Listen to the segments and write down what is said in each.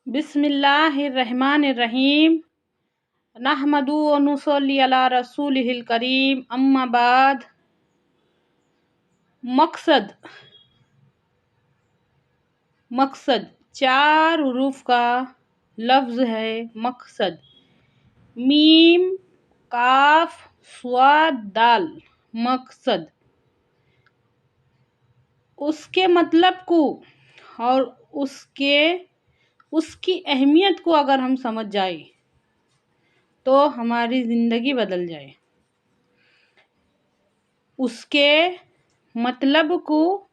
بسم اللہ الرحمن الرحیم نحمدہ و نصلی علی رسولہ الکریم اما بعد۔ مقصد 4 حروف کا لفظ ہے مقصد۔ میم کاف صاد دال مقصد۔ اس کے مطلب کو اور اس کی اہمیت کو اگر ہم سمجھ جائیں تو ہماری زندگی بدل جائے۔ اس کے مطلب کو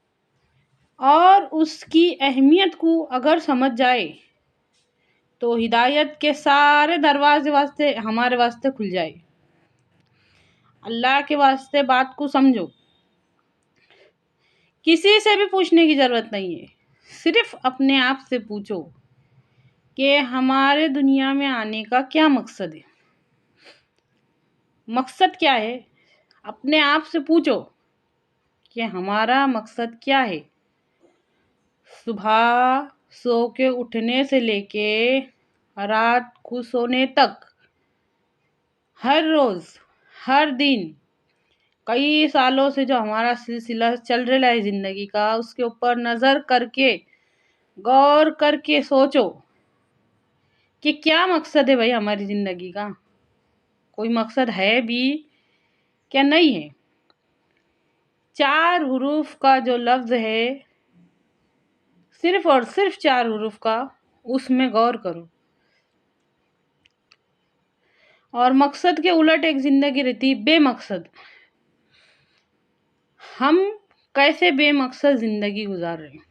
اور اس کی اہمیت کو اگر سمجھ جائے تو ہدایت کے سارے دروازے ہمارے واسطے کھل جائے۔ اللہ کے واسطے بات کو سمجھو، کسی سے بھی پوچھنے کی ضرورت نہیں ہے، صرف اپنے آپ سے پوچھو کہ ہمارے دنیا میں آنے کا کیا مقصد ہے۔ مقصد کیا ہے؟ اپنے آپ سے پوچھو کہ ہمارا مقصد کیا ہے۔ صبح سو کے اٹھنے سے لے کے رات کو سونے تک، ہر روز ہر دن کئی سالوں سے جو ہمارا سلسلہ چل رہا ہے زندگی کا، اس کے اوپر نظر کر کے غور کر کے سوچو کہ کیا مقصد ہے بھائی ہماری زندگی کا۔ کوئی مقصد ہے بھی کیا نہیں ہے؟ 4 حروف کا جو لفظ ہے، صرف اور صرف 4 حروف کا، اس میں غور کرو۔ اور مقصد کے الٹ ایک زندگی رہتی بے مقصد۔ ہم کیسے بے مقصد زندگی گزار رہے ہیں؟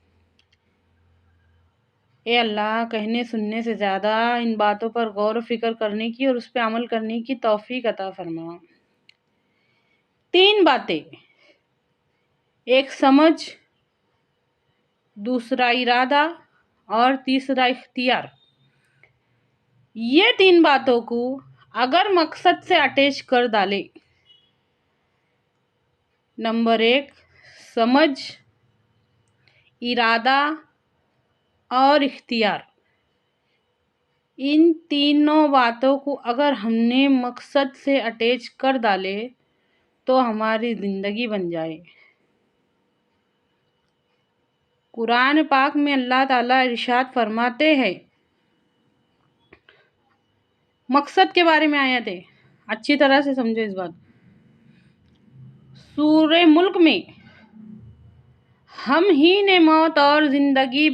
اے اللہ، کہنے سننے سے زیادہ ان باتوں پر غور و فکر کرنے کی اور اس پہ عمل کرنے کی توفیق عطا فرما۔ 3 باتیں، ایک سمجھ، دوسرا ارادہ اور تیسرا اختیار۔ یہ 3 باتوں کو اگر مقصد سے اٹیچ کر ڈالے، نمبر 1 سمجھ، ارادہ اور اختیار، ان تینوں باتوں کو اگر ہم نے مقصد سے اٹیچ کر ڈالے تو ہماری زندگی بن جائے۔ قرآن پاک میں اللہ تعالیٰ ارشاد فرماتے ہیں، مقصد کے بارے میں آیت ہے، اچھی طرح سے سمجھو اس بات۔ سورہ ملک میں، ہم ہی نے موت اور زندگی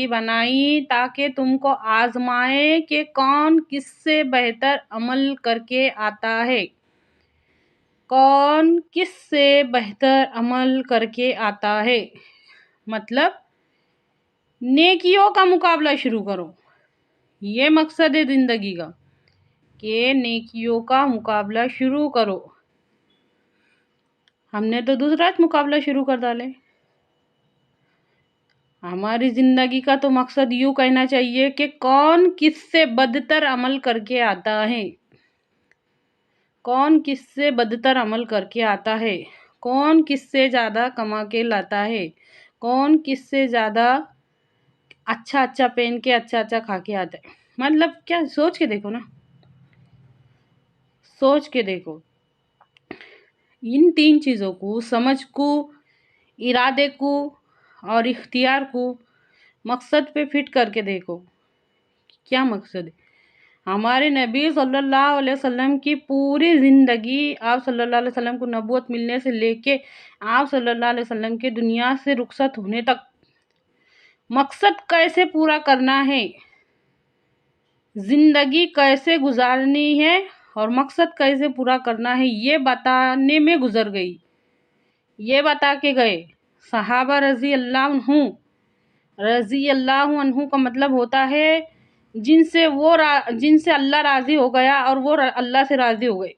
بنائی تاکہ تم کو آزمائے کہ کون کس سے بہتر عمل کر کے آتا ہے۔ مطلب نیکیوں کا مقابلہ شروع کرو۔ یہ مقصد ہے زندگی کا کہ نیکیوں کا مقابلہ شروع کرو۔ ہم نے تو دوسرا مقابلہ شروع کر ڈالے۔ ہماری زندگی کا تو مقصد یوں کہنا چاہیے کہ کون کس سے بدتر عمل کر کے آتا ہے، کون کس سے زیادہ کما کے لاتا ہے، کون کس سے زیادہ اچھا پہن کے اچھا کھا کے آتا ہے۔ مطلب کیا، سوچ کے دیکھو نا، سوچ کے دیکھو۔ ان 3 چیزوں کو، سمجھ کو، ارادے کو اور اختیار کو مقصد پہ فٹ کر کے دیکھو، کیا مقصد ہے۔ ہمارے نبی صلی اللہ علیہ وسلم کی پوری زندگی، آپ صلی اللہ علیہ وسلم کو نبوت ملنے سے لے کے آپ صلی اللہ علیہ وسلم کے دنیا سے رخصت ہونے تک، مقصد کیسے پورا کرنا ہے، زندگی کیسے گزارنی ہے اور مقصد کیسے پورا کرنا ہے، یہ بتانے میں گزر گئی۔ یہ بتا کے گئے۔ صحابہ رضی اللہ عنہ کا مطلب ہوتا ہے جن سے اللہ راضی ہو گیا اور وہ اللہ سے راضی ہو گئے۔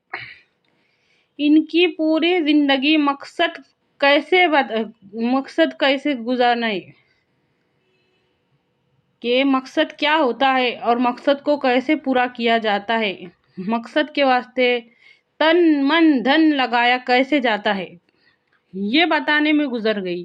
ان کی پوری زندگی مقصد کیسے گزارنا ہے، کہ مقصد کیا ہوتا ہے اور مقصد کو کیسے پورا کیا جاتا ہے، مقصد کے واسطے تن من دھن لگایا کیسے جاتا ہے، یہ بتانے میں گزر گئی۔